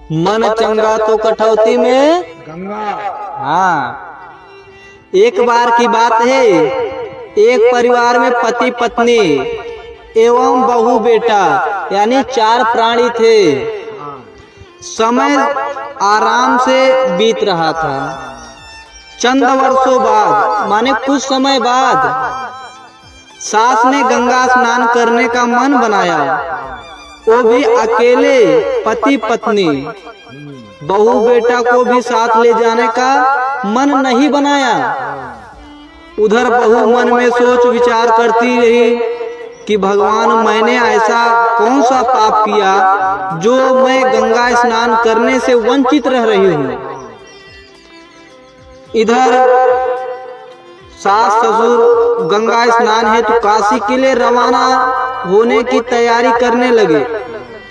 मन चंगा तो कठौती में गंगा। हाँ। एक बार की बात है, एक परिवार में पति पत्नी एवं बहू बेटा यानी 4 प्राणी थे। समय आराम से बीत रहा था। चंद वर्षों बाद माने कुछ समय बाद सास ने गंगा स्नान करने का मन बनाया। वो भी अकेले पति पत्नी, बहू बेटा को भी साथ ले जाने का मन नहीं बनाया। उधर बहू मन में सोच विचार करती रही कि भगवान मैंने ऐसा कौन सा पाप किया जो मैं गंगा स्नान करने से वंचित रह रही हूँ। इधर सास ससुर गंगा स्नान हेतु काशी के लिए रवाना होने की तैयारी करने लगे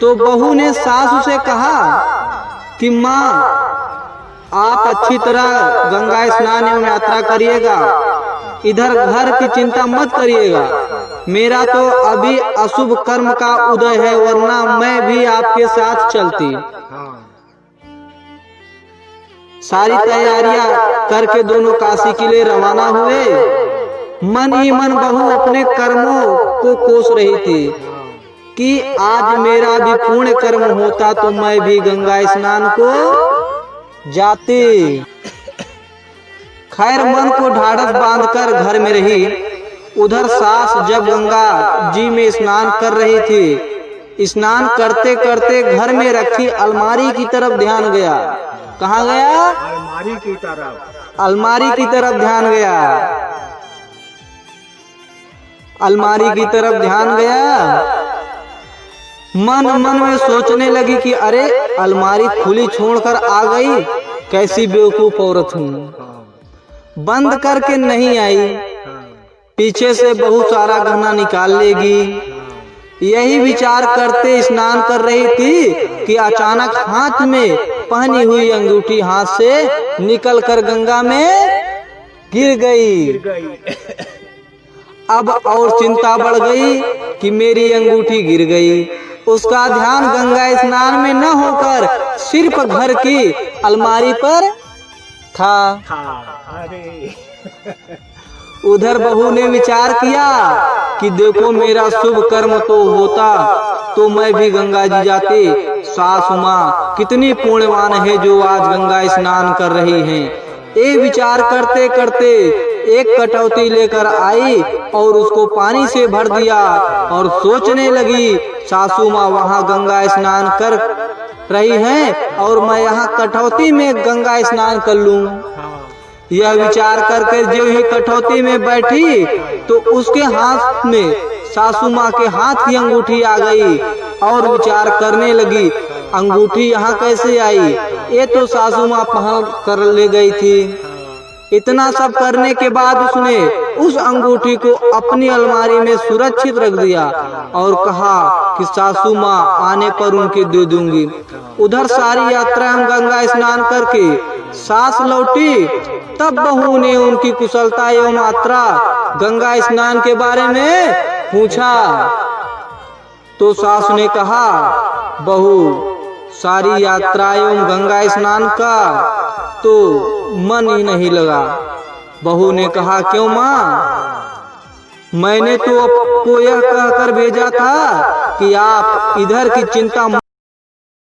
तो बहू ने सास से कहा कि माँ आप अच्छी तरह गंगा स्नान एवं यात्रा करिएगा, इधर घर की चिंता मत करिएगा। मेरा तो अभी अशुभ कर्म का उदय है, वरना मैं भी आपके साथ चलती। सारी तैयारियां करके दोनों काशी के लिए रवाना हुए। मन ही मन बहू अपने कर्मों को कोस रही थी कि आज मेरा भी पुण्य कर्म होता तो मैं भी गंगा स्नान को जाती। खैर मन को ढाढ़स बांधकर घर में रही। उधर सास जब गंगा जी में स्नान कर रही थी, स्नान करते करते घर में रखी अलमारी की तरफ ध्यान गया। कहाँ गया? अलमारी की तरफ। अलमारी की तरफ ध्यान गया। अलमारी की तरफ ध्यान गया। मन मन में सोचने लगी कि अरे अलमारी खुली छोड़कर आ गई, कैसी बेवकूफ औरत हूँ। बंद करके नहीं आई, पीछे से बहुत सारा गहना निकाल लेगी। यही विचार करते स्नान कर रही थी कि अचानक हाथ में पहनी हुई अंगूठी हाथ से निकलकर गंगा में गिर गई। अब और चिंता बढ़ गई कि मेरी अंगूठी गिर गई। उसका ध्यान गंगा स्नान में न होकर सिर्फ घर की अलमारी पर था। अरे उधर बहू ने विचार किया कि देखो मेरा शुभ कर्म तो होता तो मैं भी गंगा जी जाती। सासु माँ कितनी पुण्यवान है जो आज गंगा स्नान कर रही हैं। ये विचार करते करते एक कटौती लेकर आई और उसको पानी से भर दिया और सोचने लगी सासू माँ वहाँ गंगा स्नान कर रही हैं और मैं यहाँ कटौती में गंगा स्नान कर लूं। यह विचार करके जो ही कटौती में बैठी तो उसके हाथ में सासू माँ के हाथ की अंगूठी आ गई और विचार करने लगी अंगूठी यहाँ कैसे आई, ये तो सासू माँ पहन कर ले गई थी। इतना सब करने के बाद उसने उस अंगूठी को अपनी अलमारी में सुरक्षित रख दिया और कहा कि सासू माँ आने पर उनकी दे दूंगी। उधर सारी यात्रा हम गंगा स्नान करके सास लौटी, तब बहू ने उनकी कुशलता एवं यात्रा गंगा स्नान के बारे में पूछा तो सास ने कहा बहू सारी यात्रा एवं गंगा स्नान का तो मन ही नहीं लगा। बहू ने कहा क्यों माँ? मैंने तो आपको यह कहकर भेजा था कि आप इधर की चिंता